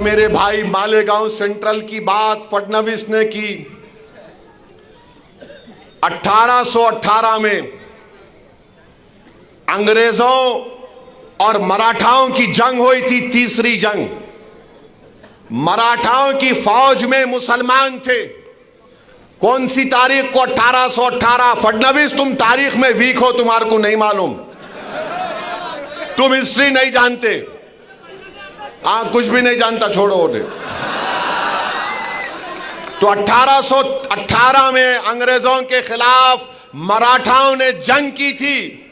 मेरे भाई मालेगांव सेंट्रल की बात फडणवीस ने की। 1818 में अंग्रेजों और मराठाओं की जंग हुई थी, तीसरी जंग। मराठाओं की फौज में मुसलमान थे। कौन सी तारीख को? 1818। फडणवीस, तुम तारीख में वीक हो, तुम्हारे को नहीं मालूम, तुम हिस्ट्री नहीं जानते। कुछ भी नहीं जानता, छोड़ो उन्हें। तो 1818 में अंग्रेजों के खिलाफ मराठाओं ने जंग की थी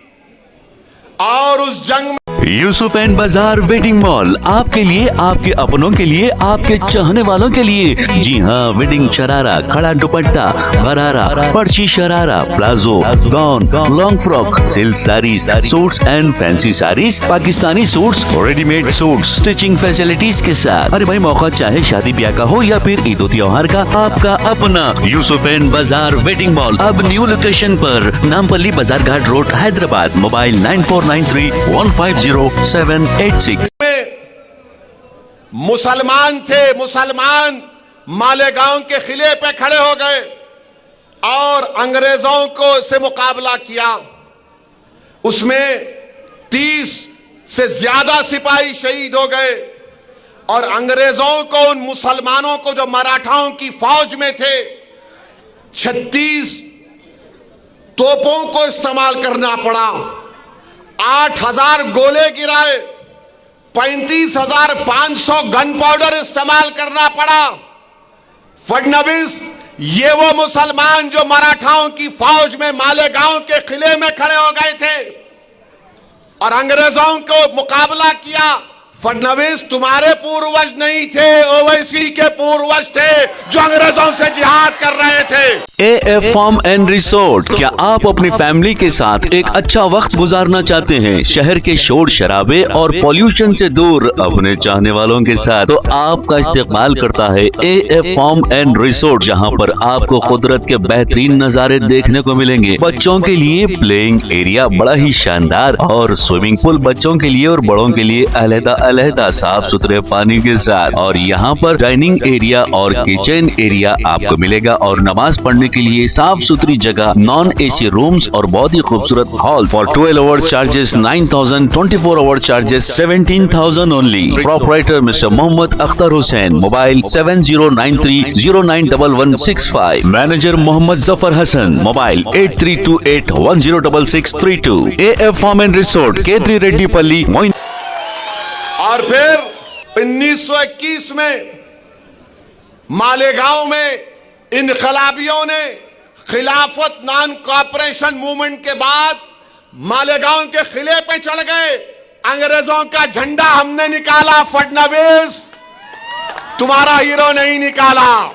और उस जंग में यूसुफ एंड बाजार वेडिंग मॉल आपके लिए, आपके अपनों के लिए, आपके चाहने वालों के लिए। जी हाँ, वेडिंग शरारा, खड़ा दुपट्टा, गरारा, पर्ची sharara, palazzo, gown, long frock, silk saris, suits and fancy saris, Pakistani suits, readymade suits, stitching facilities के साथ। अरे भाई, मौका चाहे शादी ब्याह का हो या फिर ईद त्योहार का, आपका अपना यूसुफ एंड बाजार वेडिंग मॉल अब न्यू लोकेशन पर, नामपल्ली बाजार घाट रोड, हैदराबाद। मोबाइल 9493150786। मुसलमान थे, मुसलमान मालेगांव के किले पे खड़े हो गए और अंग्रेजों को से मुकाबला किया। उसमें 30 से ज्यादा सिपाही शहीद हो गए और अंग्रेजों को, उन मुसलमानों को जो मराठाओं की फौज में थे, 36 तोपों को इस्तेमाल करना पड़ा। 8000 गोले गिराए, 35,500 गन पाउडर इस्तेमाल करना पड़ा। फडणवीस, ये वो मुसलमान जो मराठाओं की फौज में मालेगांव के किले में खड़े हो गए थे और अंग्रेजों को मुकाबला किया। फडणवीस, तुम्हारे पूर्वज नहीं थे, ओवैसी के पूर्वज थे जो अंग्रेजों से जिहाद कर रहे थे। AF फार्म एंड रिसोर्ट, क्या आप अपनी फैमिली के साथ एक अच्छा वक्त गुजारना चाहते हैं, शहर के शोर शराबे और पॉल्यूशन से दूर अपने चाहने वालों के साथ? तो आपका इस्तेमाल करता है AF फार्म एंड रिसोर्ट, जहां पर आपको कुदरत के बेहतरीन नजारे देखने को मिलेंगे। बच्चों के लिए प्लेइंग एरिया बड़ा ही शानदार और स्विमिंग पूल बच्चों के लिए और बड़ों के लिए अलग-अलग साफ सुथरे पानी के साथ। और यहाँ पर डाइनिंग एरिया और किचन एरिया आपको मिलेगा और नमाज पढ़ने के लिए साफ सुथरी जगह, नॉन AC रूम्स और बहुत ही खूबसूरत hall. For 12 hour charges 9,000, 24 hour charges 17,000 only. Proprietor mister Mohammed Akhtar Hussain. Mobile 7093091165। Manager Mohammed Zafar Hasan. Mobile 8328106632। AF farm and resort, Ketari Reddypalli, Moin. और फिर 1921 में मालेगांव में इनकलाबियों ने खिलाफत नॉन कॉपरेशन मूवमेंट के बाद मालेगांव के किले पे चढ़ गए। अंग्रेजों का झंडा हमने निकाला, फडणवीस तुम्हारा हीरो नहीं निकाला।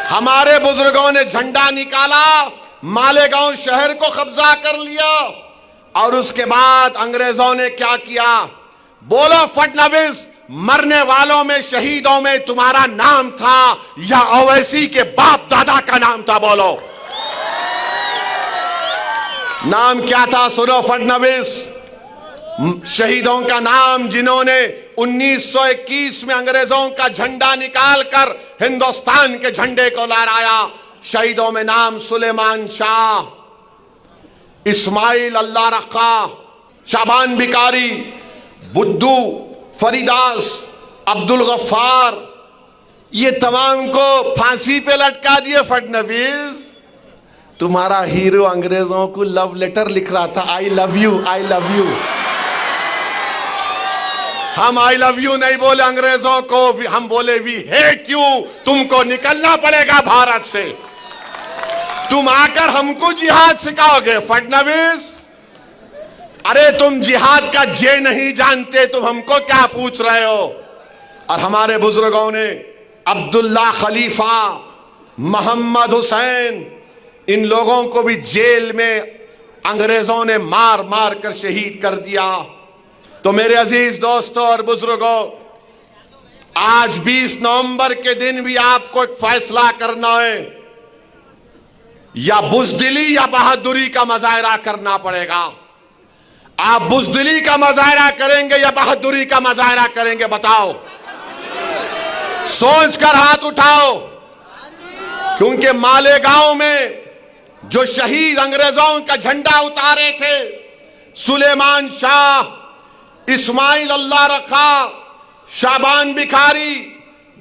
हमारे बुजुर्गों ने झंडा निकाला, मालेगांव शहर को कब्जा कर लिया और उसके बाद अंग्रेजों ने क्या किया? बोलो फडणवीस, मरने वालों में, शहीदों में तुम्हारा नाम था या ओवैसी के बाप दादा का नाम था? बोलो, नाम क्या था? सुनो फडणवीस, शहीदों का नाम जिन्होंने 1921 में अंग्रेजों का झंडा निकालकर हिंदुस्तान के झंडे को लहराया। शहीदों में नाम सुलेमान शाह, इस्माइल अल्लाह रखा, शाबान बिकारी, बुद्धू, फरीदास, अब्दुल गफ्फार, ये तमाम को फांसी पे लटका दिए। फडणवीस, तुम्हारा हीरो अंग्रेजों को लव लेटर लिख रहा था, I love you, I love you. हम आई लव यू नहीं बोले अंग्रेजों को, हम बोले वी हेट यू, तुमको निकलना पड़ेगा भारत से। तुम आकर हमको जिहाद सिखाओगे फडणवीस? अरे तुम जिहाद का जे नहीं जानते, तुम हमको क्या पूछ रहे हो? और हमारे बुजुर्गों ने अब्दुल्ला खलीफा, मोहम्मद हुसैन, इन लोगों को भी जेल में अंग्रेजों ने मार मार कर शहीद कर दिया। तो मेरे अजीज दोस्तों और बुजुर्गों, आज 20 नवंबर के दिन भी आपको एक फैसला करना है, या बुज़दिली या बहादुरी का मुजाहरा करना पड़ेगा। आप बुज़दिली का मुजाहरा करेंगे या बहादुरी का मुजाहरा करेंगे? बताओ। सोच कर हाथ उठाओ, क्योंकि मालेगांव में जो शहीद अंग्रेजों का झंडा उतारे थे, सुलेमान शाह, इस्माइल अल्लाह रखा, शाबान बिखारी,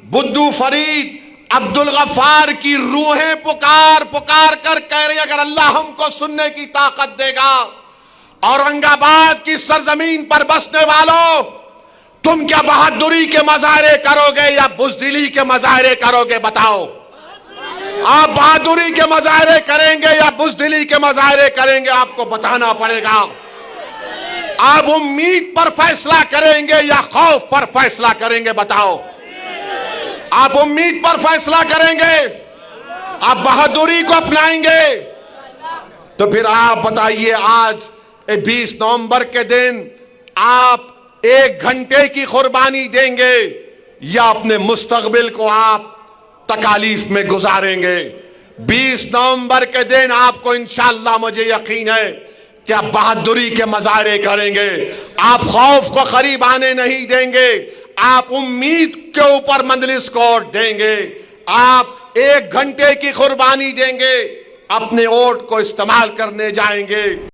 बुद्धू फरीद, अब्दुल गफ्फार की रूहें पुकार पुकार कर कह रही, अगर अल्लाह हमको सुनने की ताकत देगा, औरंगाबाद की सरजमीन पर बसने वालों, तुम क्या बहादुरी के मजारे करोगे या बुज़दिली के मजारे करोगे? बताओ, आप बहादुरी के मजारे करेंगे या बुज़दिली के मजारे करेंगे? आपको बताना पड़ेगा। आप उम्मीद पर फैसला करेंगे या खौफ पर फैसला करेंगे? बताओ, आप उम्मीद पर फैसला करेंगे, आप बहादुरी को अपनाएंगे? तो फिर आप बताइए, आज 20 नवंबर के दिन आप 1 घंटे की कुर्बानी देंगे या अपने मुस्तकबिल को आप तकालीफ में गुजारेंगे? 20 नवंबर के दिन आपको इंशाअल्लाह, मुझे यकीन है कि आप बहादुरी के मजारे करेंगे, आप खौफ को करीब आने नहीं देंगे, आप उम्मीद के ऊपर मंजलिस को वोट देंगे, आप 1 घंटे की कुर्बानी देंगे, अपने वोट को इस्तेमाल करने जाएंगे।